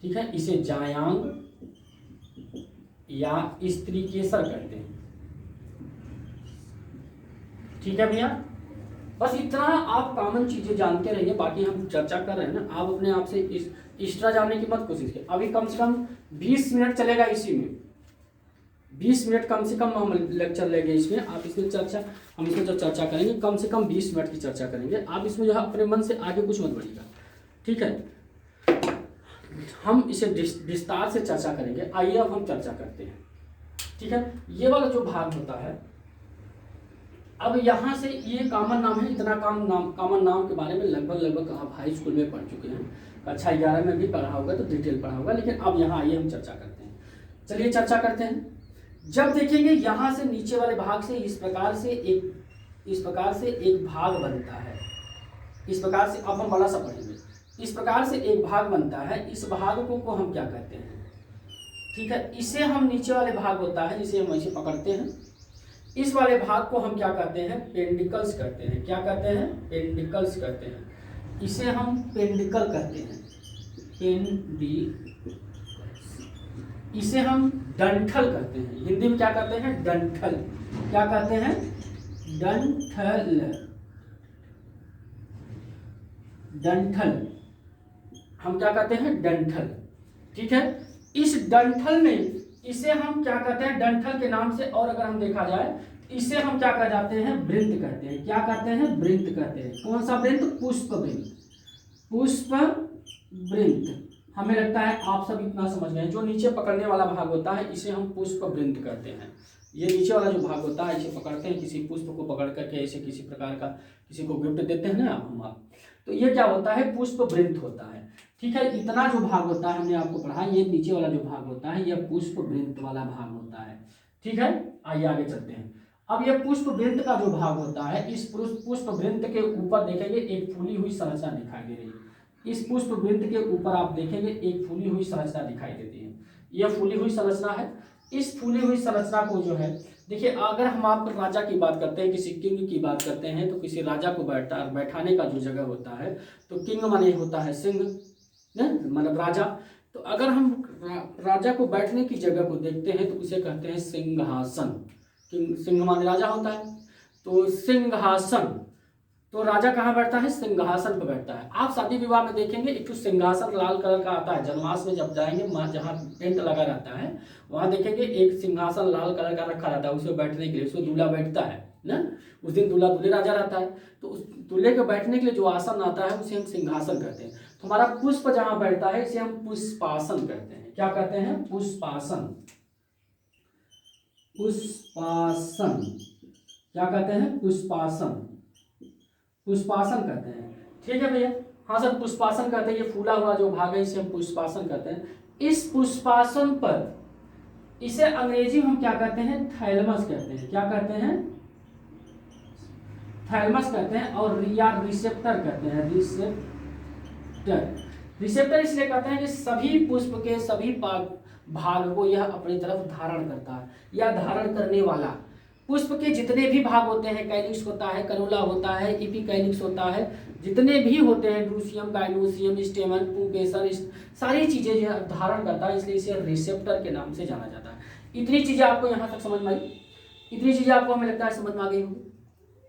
ठीक है, इसे जायांग या स्त्री केसर कहते हैं। ठीक है भैया, बस इतना आप कॉमन चीजें जानते रहिए, बाकी हम चर्चा कर रहे हैं ना। आप अपने आप से इस एक्स्ट्रा जानने की मत कोशिश करें। अभी कम से कम 20 मिनट चलेगा, इसी में 20 मिनट कम से कम हम लेक्चर लेंगे इसमें। आप इसमें चर्चा, हम इसमें जो चर्चा करेंगे कम से कम 20 मिनट की चर्चा करेंगे। आप इसमें जो है अपने मन से आगे कुछ मत बढ़िएगा। ठीक है, हम इसे विस्तार से चर्चा करेंगे। आइए अब हम चर्चा करते हैं। ठीक है, ये वाला जो भाग होता है, अब यहाँ से ये कॉमन नाम है। इतना कॉमन नाम के बारे में लगभग आप हाई स्कूल में पढ़ चुके हैं, कक्षा 11 में भी पढ़ा होगा, तो डिटेल पढ़ा होगा। लेकिन अब यहाँ आइए हम चर्चा करते हैं। चलिए चर्चा करते हैं। जब देखेंगे यहाँ से नीचे वाले भाग से इस प्रकार से एक भाग बनता है। इस प्रकार से, अब हम बड़ा सा पढ़ेंगे। इस प्रकार से एक भाग बनता है। इस भाग को हम क्या कहते हैं? ठीक है, इसे हम नीचे वाले भाग होता है जिसे हम ऐसे पकड़ते हैं। इस वाले भाग को हम क्या कहते हैं? पेंडिकल्स कहते हैं। क्या कहते हैं? पेंडिकल्स कहते हैं। इसे हम पेंडिकल कहते हैं, इसे हम डंठल कहते हैं। हिंदी में क्या कहते हैं? डंठल। क्या कहते हैं? डंठल, डंठल हम क्या कहते हैं? डंठल। ठीक है, इस डंठल में इसे हम क्या कहते हैं? डंठल के नाम से, और अगर हम देखा जाए इसे हम क्या कह जाते हैं? वृंत कहते हैं। क्या कहते हैं? वृंत कहते हैं। कौन सा वृंत? पुष्प वृंत, पुष्प वृंत। हमें लगता है आप सब इतना समझ गए। जो नीचे पकड़ने वाला भाग होता है इसे हम पुष्प वृंत कहते हैं। ये नीचे वाला जो भाग होता है इसे पकड़ते हैं, किसी पुष्प को पकड़ करके ऐसे किसी प्रकार का किसी को गिफ्ट देते हैं ना आप, तो ये क्या होता है? पुष्प वृंत होता है। ठीक है, इतना जो भाग होता है हमने आपको पढ़ा, ये नीचे वाला जो भाग होता है यह पुष्प वृंत वाला भाग होता है। ठीक है, आइए आगे चलते हैं। अब यह पुष्प वृंत का जो भाग होता है, इस पुष्प वृंत के ऊपर देखेंगे एक फूली हुई संरचना दिखाई दे रही है। इस पुष्प वृंत के ऊपर आप देखेंगे एक फूली हुई संरचना दिखाई देती है। यह फूली हुई संरचना है। इस फूली हुई संरचना को जो है, देखिए अगर हम आप राजा की बात करते हैं, किसी किंग की बात करते हैं, तो किसी राजा को बैठाने का जो जगह होता है, तो किंग माने होता है सिंह, मतलब राजा। तो अगर हम राजा को बैठने की जगह को देखते हैं तो उसे कहते हैं सिंहासन। सिंह माने राजा होता है, तो सिंहासन। तो राजा कहाँ बैठता है? सिंहासन पर बैठता है। आप शादी विवाह में देखेंगे एक तो सिंहासन लाल कलर का आता है। जन्माष्टमी में जब जाएंगे वहाँ जहाँ टेंट लगा रहता है वहाँ देखेंगे एक सिंहासन लाल कलर का रखा रहता है, उसमें बैठने के लिए। उसमें दूल्हा बैठता है ना, उस दिन दूल्हा दूल्हे राजा रहता है, तो उस दूल्हे के बैठने के लिए जो आसन आता है उसे हम सिंहासन कहते हैं। हमारा पुष्प जहां बैठता है इसे हम पुष्पासन कहते हैं। क्या कहते हैं? पुष्पासन। पुष्पासन क्या कहते हैं? पुष्पासन। पुष्पासन कहते हैं। ठीक है भैया, हाँ सर पुष्पासन कहते हैं। ये फूला हुआ जो भाग है इसे हम पुष्पासन कहते हैं। इस पुष्पासन पर इसे अंग्रेजी में हम क्या कहते हैं? थैलमस कहते हैं। क्या कहते हैं? थैलमस कहते हैं। और या रिसेप्टर कहते हैं। रिसेप्टर इसलिए कहते हैं कि सभी पुष्प के सभी भाग को यह अपनी तरफ धारण करता है, या धारण करने वाला। पुष्प के जितने भी भाग होते हैं, कैलिक्स होता है, करोला होता है, एपिकैलिक्स होता है, जितने भी होते हैं, ड्रूसियम, गाइनोसियम, स्टेमन, पुंकेसर, सारी चीजें जो धारण करता है, इसलिए इसे रिसेप्टर के नाम से जाना जाता है। इतनी चीजें आपको यहाँ तक समझ में आई? इतनी चीजें आपको हमें लगता है समझ में आ गई होगी।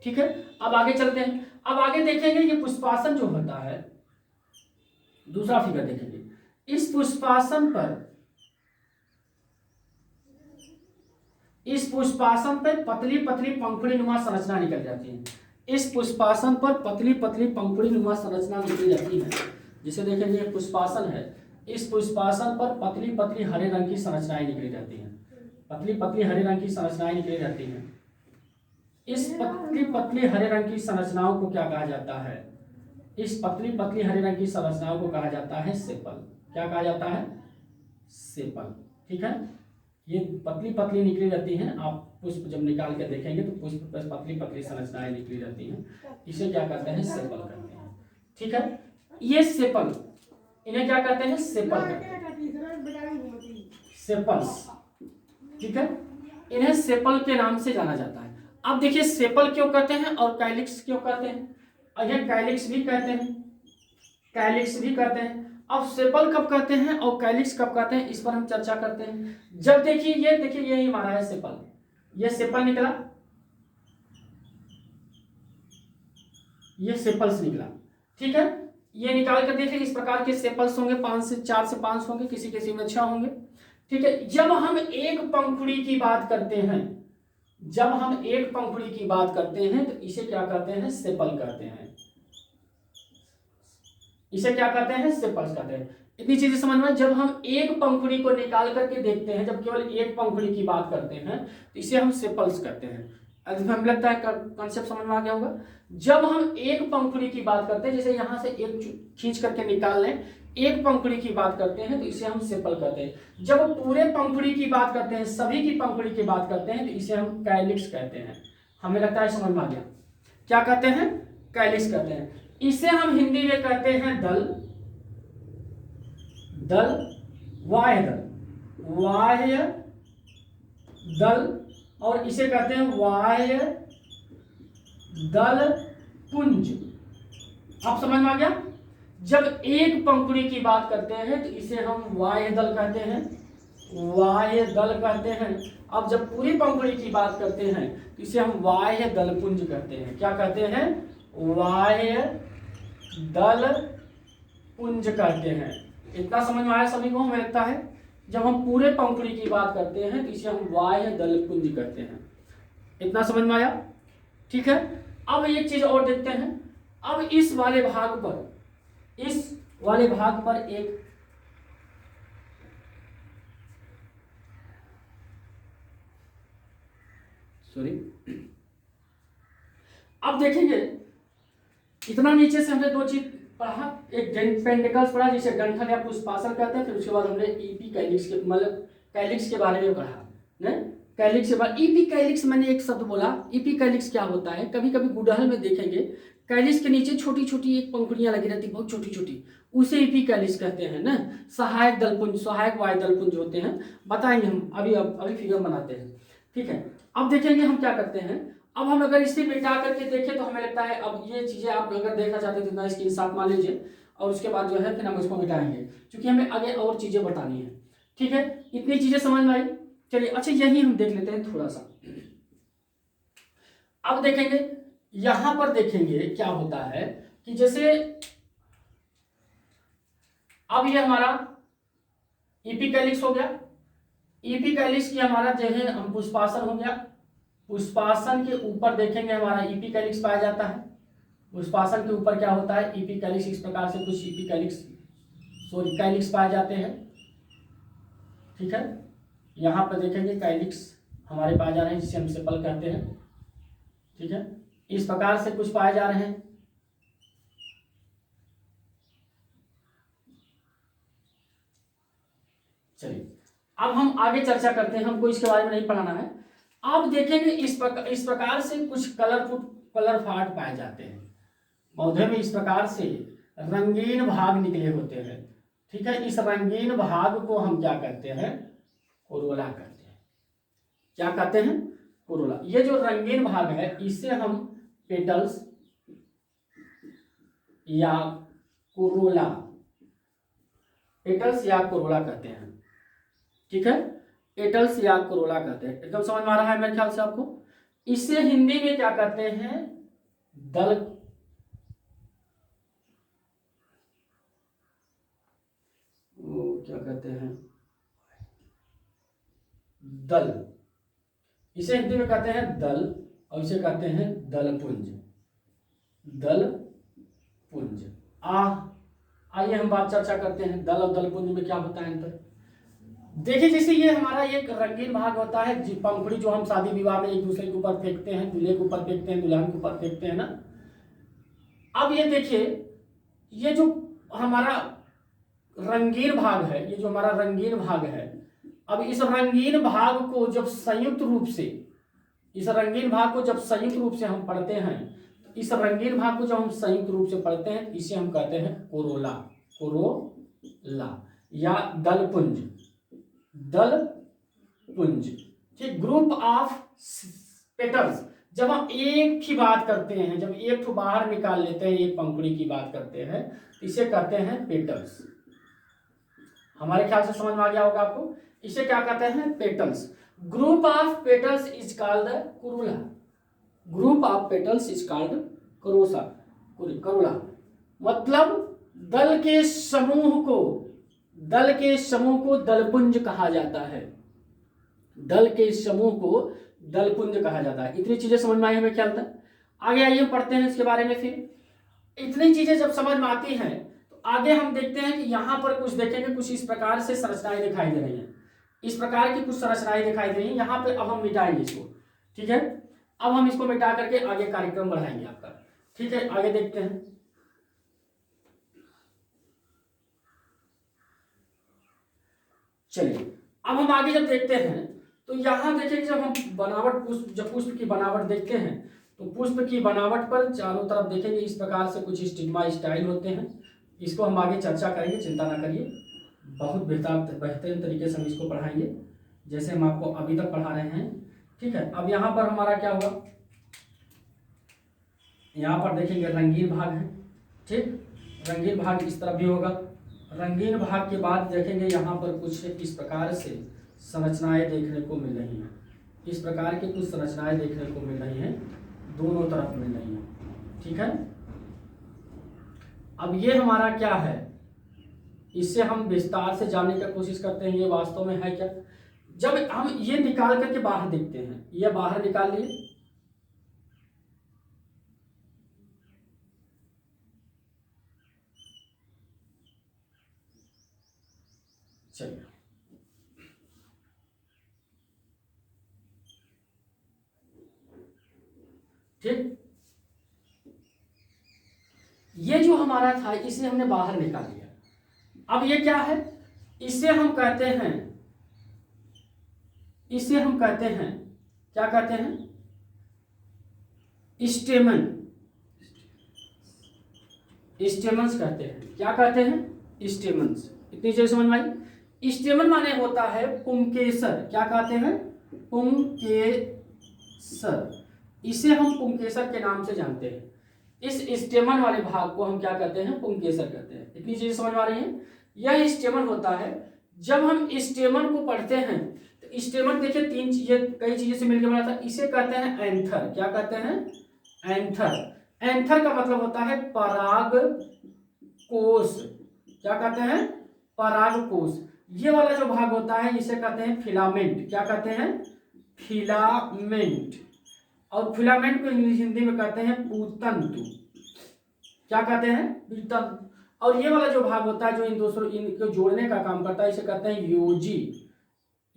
ठीक है, अब आगे चलते हैं। अब आगे देखेंगे ये पुष्पासन जो होता है, दूसरा फिगर देखेंगे। इस पुष्पासन पर पतली पतली पंखुड़ी नुमा संरचना निकल जाती है। इस पुष्पासन पर पतली पतली पंखुड़ी नुमा संरचना निकल जाती है। जिसे देखेंगे ये पुष्पासन है। इस पुष्पासन पर पतली पतली हरे रंग की संरचनाएं निकली जाती हैं। पतली पतली हरे रंग की संरचनाएं निकली जाती हैं। इस पतली पतली हरे रंग की संरचनाओं को क्या कहा जाता है? इस पतली पतली हरे रंग की संरचनाओं को कहा जाता है सेपल। क्या कहा जाता है? सेपल। ठीक है, ये पतली पतली निकली रहती हैं। आप पुष्प जब निकाल के देखेंगे तो पुष्प पर पतली पतली संरचनाएं निकली रहती हैं। इसे क्या कहते हैं? सेपल कहते हैं। ठीक है, ये सेपल, इन्हें क्या कहते हैं? सेपल कहते हैं। सेपल्स। ठीक है, इन्हें सेपल के नाम से जाना जाता है। अब देखिए सेपल क्यों कहते हैं और कैलिक्स क्यों कहते हैं? यह कैलिक्स भी कहते हैं, कैलिक्स भी कहते हैं। अब सेपल कब कहते हैं और कैलिक्स कब कहते हैं, इस पर हम चर्चा करते हैं। जब देखिए यही हमारा है सेपल। ये सेपल निकला, ये सेपल्स निकला। ठीक है, ये निकाल कर देखिए इस प्रकार के सेपल्स होंगे, 4 से 5 होंगे, किसी किसी में 6 होंगे। ठीक है, जब हम एक पंखुड़ी की बात करते हैं, जब हम एक पंखुड़ी की बात करते हैं तो इसे क्या कहते हैं? सेपल कहते हैं। इसे क्या कहते हैं? सेपल्स कहते हैं। इतनी चीजें समझ में। जब हम एक पंखुड़ी को निकाल करके देखते हैं, जब केवल एक पंखुड़ी की बात करते हैं तो इसे हम सेपल्स कहते हैं। हमें लगता है कॉन्सेप्ट समझ में आ गया होगा। जब हम एक पंखुड़ी की बात करते हैं, जैसे यहां से एक खींच करके निकाल लें, एक पंखुड़ी की बात करते हैं तो इसे हम सेपल कहते हैं। जब पूरे पंखुड़ी की बात करते हैं, सभी की पंखुड़ी की बात करते हैं तो इसे हम कैलिक्स कहते हैं। हमें लगता है समझ में आ गया। क्या कहते हैं? कैलिक्स कहते हैं। इसे हम हिंदी में कहते हैं दल, वाह्य दल, और इसे कहते हैं वाह्य दल पुंज। आप समझ में आ गया? जब एक पंखुड़ी की बात करते हैं तो इसे हम वाह्य दल कहते हैं, वाह्य दल कहते हैं। अब जब पूरी पंखुड़ी की बात करते हैं तो इसे हम वाह्य दल पुंज कहते हैं। क्या कहते हैं? वाह्य दल पुंज कहते हैं। इतना समझ में आया सभी को? हमें लगता है जब हम पूरे पंखुड़ी की बात करते हैं तो इसे हम वाह्य दल पुंज कहते हैं। इतना समझ में आया? ठीक है, अब एक चीज और देखते हैं। अब इस वाले भाग पर एक अब देखेंगे, इतना नीचे से हमने 2 चीज पढ़ा। एक पेंडिकल्स पढ़ा जिसे गंठन या पुष्पासन कहते हैं। फिर उसके बाद हमने ईपी कैलिक्स के मतलब कैलिक्स के बारे में पढ़ा। कैलिक्स के बाद ईपी कैलिक्स, मैंने एक शब्द बोला। ईपी कैलिक्स क्या होता है? कभी कभी गुड़हल में देखेंगे कैलिक्स के नीचे छोटी छोटी एक पंखुड़ियां लगी रहती, बहुत छोटी छोटी, उसे ईपी कैलिक्स कहते हैं ना। सहायक दलपुंज, सहायक वायु दलपुंज होते हैं, बताएंगे हम अभी फिगर बनाते हैं। ठीक है, अब देखेंगे हम क्या करते हैं। अब हम अगर इसे मिटा करके देखें तो हमें लगता है, अब ये चीजें आप अगर देखना चाहते हैं तो ना इसकी साथ मान लीजिए, और उसके बाद जो है फिर हम इसको मिटाएंगे, क्योंकि हमें आगे और चीजें बतानी है। ठीक है, इतनी चीजें समझ में आई? चलिए अच्छा यही हम देख लेते हैं थोड़ा सा। अब देखेंगे, यहां पर देखेंगे क्या होता है कि जैसे अब ये हमारा ईपीकैलिक्स हो गया। ईपीकैलिक्स की हमारा जो है हम पुष्पासन हो गया। पुष्पासन के ऊपर देखेंगे हमारा ईपीकैलिक्स पाया जाता है। पुष्पासन के ऊपर क्या होता है? ईपीकैलिक्स। इस प्रकार से कुछ ईपीकैलिक्स सॉरी कैलिक्स पाए जाते हैं। ठीक है, यहाँ पर देखेंगे कैलिक्स हमारे पाए जा रहे हैं, जिसे हम सेपल कहते हैं। ठीक है, इस प्रकार से कुछ पाए जा रहे हैं। चलिए अब हम आगे चर्चा करते हैं, हमको इसके बारे में नहीं पढ़ाना है। आप देखेंगे इस प्रकार से कुछ कलर फाट पाए जाते हैं पौधे में। इस प्रकार से रंगीन भाग निकले होते हैं। ठीक है, इस रंगीन भाग को हम क्या कहते हैं? कोरोला कहते हैं। क्या कहते हैं? कोरोला। ये जो रंगीन भाग है इसे हम पेटल्स या कोरोला, पेटल्स या कोरोला कहते हैं। ठीक है, पेटल्स या कोरोला कहते हैं। एकदम समझ में आ रहा है मेरे ख्याल से आपको। इसे हिंदी में क्या कहते हैं? दल, क्या कहते हैं? दल। इसे हिंदी में कहते हैं दल, और इसे कहते हैं दलपुंज। दलपुंज। आइए हम बात चर्चा करते हैं दल और दलपुंज में क्या होता है अंतर। देखिए, जैसे ये हमारा एक रंगीन भाग होता है, पंखुड़ी जो हम शादी विवाह में एक दूसरे के ऊपर फेंकते हैं, दूल्हे के ऊपर फेंकते हैं, दुल्हन के ऊपर फेंकते हैं ना। अब ये देखिए, ये जो हमारा रंगीन भाग है, ये जो हमारा रंगीन भाग है, अब इस रंगीन भाग को जब संयुक्त रूप से, इस रंगीन भाग को जब संयुक्त रूप से हम पढ़ते हैं, इस रंगीन भाग को जब हम संयुक्त रूप से पढ़ते हैं, इसे हम कहते हैं कोरोला। कोरोला या दलपुंज। दलपुंज। ठीक, ग्रुप ऑफ पेटल्स। जब हम एक की बात करते हैं, जब एक को बाहर निकाल लेते हैं, एक पंखुड़ी की बात करते हैं, इसे कहते हैं पेटल्स। हमारे ख्याल से समझ में आ गया होगा आपको। इसे क्या कहते हैं? Petals. Group of petals is called corolla. Group of petals is called कोरोसा, कोरोला। मतलब दल के समूह को दलपुंज कहा जाता है। दल के समूह को दलपुंज कहा जाता है। इतनी चीजें समझ में आई हमें ख्याल था। आगे आइए पढ़ते हैं इसके बारे में। फिर इतनी चीजें जब समझ में आती हैं तो आगे हम देखते हैं कि यहाँ पर कुछ देखेंगे, कुछ इस प्रकार से संरचनाएं दिखाई दे रही हैं। इस प्रकार की कुछ संरचनाएं दिखाई दे रही हैं यहाँ पे। अब हम मिटाएंगे इसको। ठीक है, अब हम इसको मिटा करके आगे कार्यक्रम बढ़ाएंगे आपका। ठीक है, आगे देखते हैं। चलिए अब हम आगे जब देखते हैं तो यहाँ देखिए, जब हम बनावट पुष्प की बनावट देखते हैं तो पुष्प की बनावट पर चारों तरफ देखेंगे इस प्रकार से कुछ स्टिग्मा स्टाइल होते हैं। इसको हम आगे चर्चा करेंगे, चिंता ना करिए। बहुत बेहतरीन तरीके से हम इसको पढ़ाएंगे, जैसे हम आपको अभी तक पढ़ा रहे हैं। ठीक है, अब यहाँ पर हमारा क्या होगा? यहाँ पर देखेंगे रंगीन भाग है। ठीक, रंगीन भाग इस तरफ भी होगा। रंगीन भाग के बाद देखेंगे यहाँ पर कुछ इस प्रकार से संरचनाएं देखने को मिल रही हैं। इस प्रकार की कुछ संरचनाएं देखने को मिल रही हैं, दोनों तरफ मिल रही हैं। ठीक है, अब ये हमारा क्या है, इससे हम विस्तार से जानने की कोशिश करते हैं ये वास्तव में है क्या। जब हम ये निकाल करके बाहर देखते हैं, ये बाहर निकाल लिए, चलिए ठीक, ये जो हमारा था इसे हमने बाहर निकाल लिया। अब ये क्या है? इसे हम कहते हैं, क्या कहते हैं? स्टेमन। स्टेमन्स कहते हैं। क्या कहते हैं? स्टेमन्स। इतनी चीज समझ में आई। स्टेमन माने होता है पुंकेसर। क्या कहते हैं? पुंकेसर। इसे हम पुंकेसर के नाम से जानते हैं। इस स्टेमन वाले भाग को हम क्या कहते हैं? पुंकेसर कहते हैं। इतनी चीजें समझ में आ रही हैं। यह स्टेमन होता है। जब हम स्टेमन को पढ़ते हैं तो स्टेमन देखिए तीन चीजें, कई चीजें से मिलकर बना था। इसे कहते हैं एंथर। क्या कहते हैं? एंथर। एंथर का मतलब होता है पराग कोश। क्या कहते हैं? पराग कोश। ये वाला जो भाग होता है इसे कहते हैं फिलामेंट। क्या कहते हैं? फिलामेंट। और फिलामेंट को इंग्लिश हिंदी में कहते हैं पूतंतु। क्या कहते हैं? पूतंतु। और ये वाला जो भाग होता है जो इन दूसरों इनको जोड़ने का काम करता है, इसे कहते हैं योजी।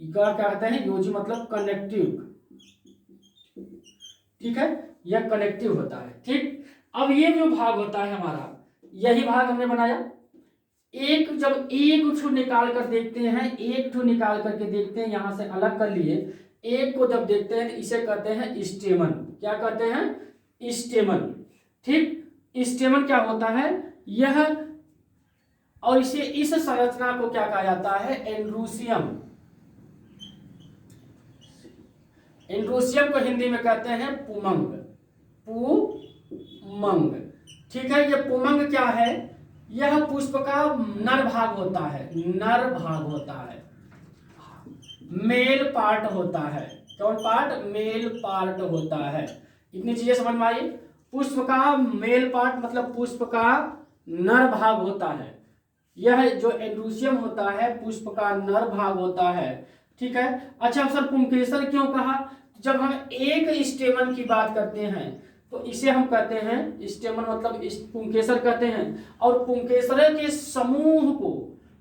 क्या कहते हैं? योजी मतलब कनेक्टिव। ठीक है, यह कनेक्टिव होता है। ठीक, अब ये जो भाग होता है हमारा, यही भाग हमने बनाया। जब एक ठो निकाल कर देखते हैं, एक ठो निकाल करके देखते हैं, यहां से अलग कर लिए, एक को जब देखते हैं इसे कहते हैं स्टेमन। क्या कहते हैं? स्टेमन। ठीक, स्टेमन क्या होता है? यह, और इसे, इस संरचना को क्या कहा जाता है? एंड्रोसियम। एंड्रोसियम को हिंदी में कहते हैं पुमंग। पुमंग। ठीक है, ये पुमंग क्या है? यह पुष्प का नर भाग होता है। नर भाग होता है, मेल पार्ट होता है। कौन पार्ट? मेल पार्ट होता है। इतनी चीजें समझ में आई। पुष्प का मेल पार्ट मतलब पुष्प का नर भाग होता है। यह जो एंड्रोसियम होता है पुष्प का नर भाग होता है। ठीक है। अच्छा सर, पुंकेसर क्यों कहा? जब हम एक स्टेमन की बात करते हैं तो इसे हम कहते हैं स्टेमन, मतलब पुंकेसर कहते हैं। और पुंकेसर के समूह को,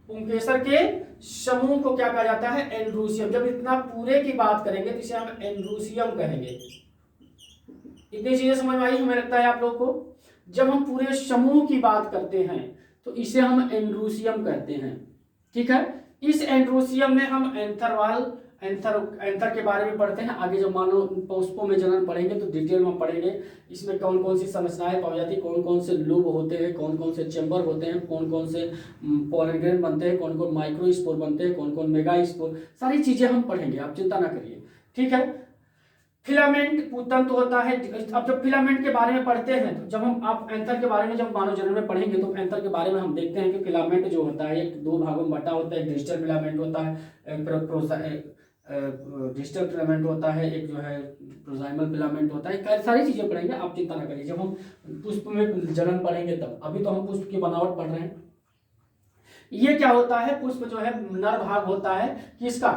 पुंकेसर के समूह को क्या कहा जाता है? एंड्रोसियम। जब इतना पूरे की बात करेंगे तो इसे हम एंड्रोसियम कहेंगे। इतनी चीजें समझ में आई हमें लगता है आप लोग को। जब हम पूरे समूह की बात करते हैं तो इसे हम एंड्रोसियम कहते हैं। ठीक है, इस एंड्रोसियम में हम एंथर के बारे में पढ़ते हैं। आगे जब मानो पुष्पों में जनन पढ़ेंगे तो डिटेल में पढ़ेंगे इसमें कौन कौन सी संरचनाएं पाई जाती है, कौन कौन से लूब होते हैं, कौन कौन से चैम्बर होते हैं, कौन कौन से पोलन ग्रेन बनते हैं, कौन कौन माइक्रोस्पोर बनते हैं, कौन कौन मेगास्पोर, सारी चीजें हम पढ़ेंगे, आप चिंता ना करिए। ठीक है। फिलामेंट तंतु होता है। अब जब फिलामेंट के बारे में पढ़ते हैं तो जब हम आप एंथर के बारे में जब मानव जनन में पढ़ेंगे तो एंथर के बारे में हम देखते हैं कि फिलामेंट जो होता है एक दो भागों में बटा होता है। डिजिटल फिलामेंट होता है, डिजिटल फिलामेंट होता है, एक जो है प्रोजाइमल फिलामेंट होता है। कई सारी चीजें पढ़ेंगे, आप चिंता ना करिए। जब हम पुष्प में जनन पढ़ेंगे तब, अभी तो हम पुष्प की बनावट पढ़ रहे हैं। ये क्या होता है? पुष्प जो है नर भाग होता है। किसका?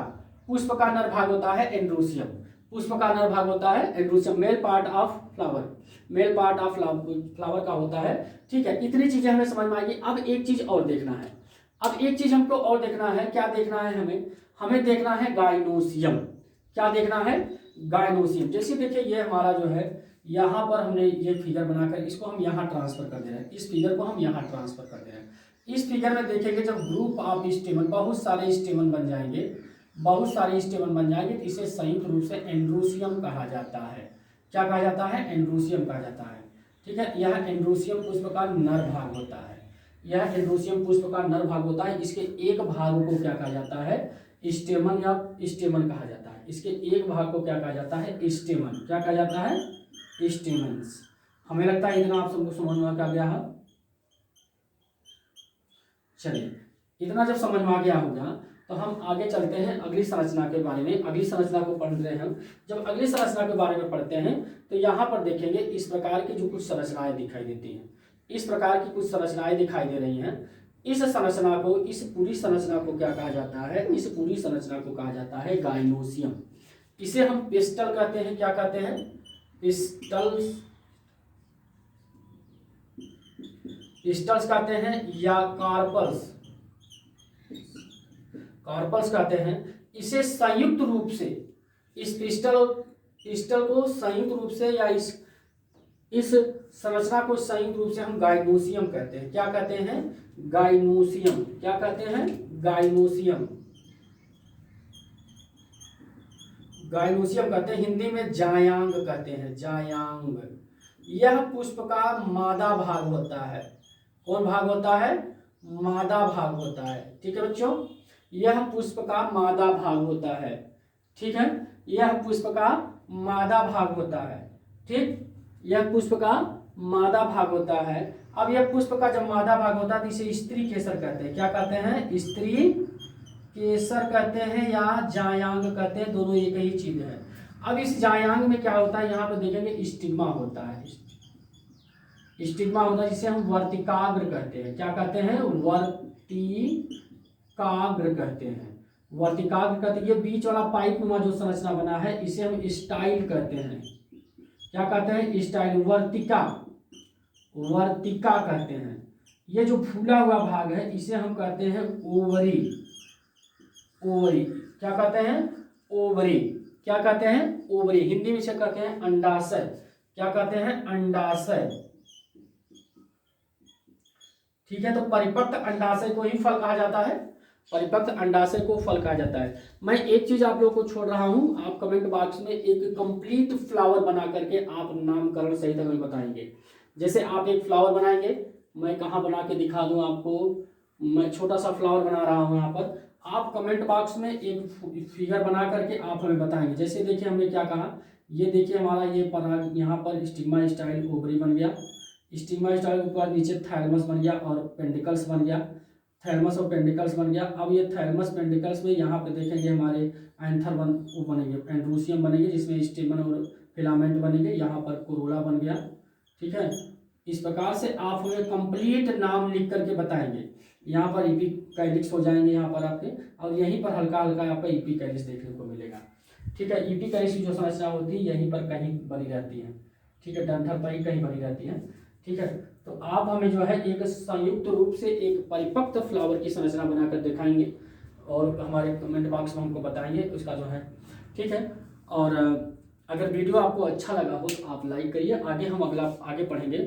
पुष्प का नर भाग होता है एंड्रोसियम। पुष्प का नर भाग होता है androecium, male part of flower. Male part of flower का होता है। ठीक है, इतनी चीजें हमें समझ में आएगी। अब एक चीज और देखना है, अब एक चीज हमको और देखना है। क्या देखना है हमें देखना है गाइनोसियम। क्या देखना है? गाइनोसियम। जैसे देखिए ये हमारा जो है, यहाँ पर हमने ये फिगर बनाकर इसको हम यहाँ ट्रांसफर कर दे रहे हैं, इस फिगर को हम यहाँ ट्रांसफर कर दे रहे हैं। इस फिगर में देखेंगे जब ग्रुप ऑफ स्टेमन, बहुत सारे स्टेमन बन जाएंगे, बहुत सारे स्टेमन बन जाएंगे तो इसे संयुक्त रूप से एंड्रोसियम कहा जाता है। क्या कहा जाता है? एंड्रोसियम कहा जाता है। ठीक है, यह एंड्रोसियम पुष्प का नर भाग होता है। यह एंड्रोसियम पुष्प का नर भाग होता है। इसके एक भाग को क्या कहा जाता है? स्टेमन या स्टेमन कहा जाता है। इसके एक भाग को क्या कहा जाता है? स्टेमन। क्या कहा जाता है? स्टेमन्स। हमें लगता है इतना आप सबको समझ में आ गया है। चलिए, इतना जब समझ में आ गया होगा तो हम आगे चलते हैं अगली संरचना के बारे में। अगली संरचना को पढ़ रहे हैं हम। जब अगली संरचना के बारे में पढ़ते हैं तो यहाँ पर देखेंगे इस प्रकार की जो कुछ संरचनाएं दिखाई देती हैं, इस प्रकार की कुछ संरचनाएं दिखाई दे रही हैं। इस संरचना को, इस पूरी संरचना को क्या कहा जाता है? इस पूरी संरचना को कहा जाता है गाइनोसियम। इसे हम पिस्टल कहते हैं। क्या कहते हैं? पिस्टल्स, पिस्टल्स कहते हैं या कार्पल्स, कार्पल्स कहते हैं। इसे संयुक्त रूप से, इस पिस्टल को संयुक्त रूप से या इस संरचना को संयुक्त रूप से हम गाइनोसियम कहते हैं। क्या कहते हैं? गाइनोसियम। क्या कहते हैं? गाइनोसियम। गाइनोसियम कहते हैं, हिंदी में जायांग कहते हैं, जायांग। यह पुष्प का मादा भाग होता है। कौन भाग होता है? मादा भाग होता है। ठीक है बच्चों, यह पुष्प का मादा भाग होता है। ठीक है, यह पुष्प का मादा भाग होता है। ठीक, यह पुष्प का मादा भाग होता है। अब यह पुष्प का जब मादा भाग होता है तो इसे स्त्री केसर कहते हैं। क्या कहते हैं? स्त्री केसर कहते हैं या जायांग कहते हैं, दोनों एक ही चीज है। अब इस जायांग में क्या होता है? यहाँ पे देखेंगे स्टिग्मा होता है। स्टिग्मा होता है जिसे हम वर्तिकाग्र कहते हैं। क्या कहते हैं? वर्तिकाग्र कहते हैं। वर्तिकाग्र कहते हैं। ये बीच वाला पाइप नुमा जो संरचना बना है इसे हम स्टाइल कहते हैं। क्या कहते हैं? स्टाइल। वर्तिका, वर्तिका कहते हैं। ये जो फूला हुआ भाग है इसे हम कहते हैं ओवरी। ओवरी क्या कहते हैं? ओवरी। क्या कहते हैं? ओवरी। हिंदी में इसे कहते हैं अंडाशय। क्या कहते हैं? अंडाशय। ठीक है, तो परिपक्व अंडाशय को ही फल कहा जाता है। परिपक्व अंडाशय को फल कहा जाता है। मैं एक चीज आप लोगों को छोड़ रहा हूं, आप कमेंट बॉक्स में एक कंप्लीट फ्लावर बना करके आप नामकरण सहित हमें बताएंगे। जैसे आप एक फ्लावर बनाएंगे, मैं कहाँ बना के दिखा दूं आपको, मैं छोटा सा फ्लावर बना रहा हूं यहाँ पर। आप कमेंट बॉक्स में एक फिगर बना करके आप हमें बताएंगे। जैसे देखिए हमने क्या कहा, ये देखिए हमारा ये पराग यहाँ पर स्टिग्मा स्टाइल ओवरी बन गया। स्टिग्मा स्टाइल के ऊपर नीचे थैलमस बन गया और पेंडिकल्स बन गया। थैलमस और पेंडिकल्स बन गया। अब ये थैलमस पेंडिकल्स में यहाँ पे देखेंगे हमारे एंथर वो बनेंगे, एंड्रोसियम बनेंगे जिसमें स्टेमन और फिलामेंट बनेंगे। यहाँ पर कोरोला बन गया। ठीक है, इस प्रकार से आप हमें कंप्लीट नाम लिख करके बताएंगे। यहाँ पर इपिकैलिक्स हो जाएंगे यहाँ पर आपके, और यहीं पर हल्का हल्का आपका इपिकैलिक्स देखने को मिलेगा। ठीक है, इपिकैलिक्स की जो समस्या होती है यहीं पर कहीं बनी रहती है। ठीक है, डंठल पर ही कहीं बनी रहती है। ठीक है, तो आप हमें जो है एक संयुक्त रूप से एक परिपक्व फ्लावर की संरचना बनाकर दिखाएंगे और हमारे कमेंट बॉक्स में हमको बताएंगे उसका जो है। ठीक है, और अगर वीडियो आपको अच्छा लगा हो तो आप लाइक करिए। आगे हम आगे पढ़ेंगे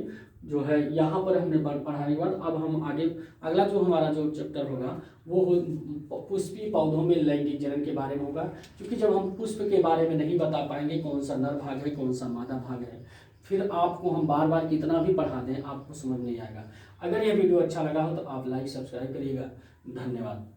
जो है, यहाँ पर हमने पढ़ाने के बाद अब हम आगे अगला जो हमारा जो चैप्टर होगा वो पुष्पीय पौधों में लैंगिक जनन के बारे में होगा। क्योंकि जब हम पुष्प के बारे में नहीं बता पाएंगे कौन सा नर भाग है कौन सा मादा भाग है, फिर आपको हम बार बार कितना भी पढ़ा दें आपको समझ नहीं आएगा। अगर यह वीडियो अच्छा लगा हो तो आप लाइक सब्सक्राइब करिएगा। धन्यवाद।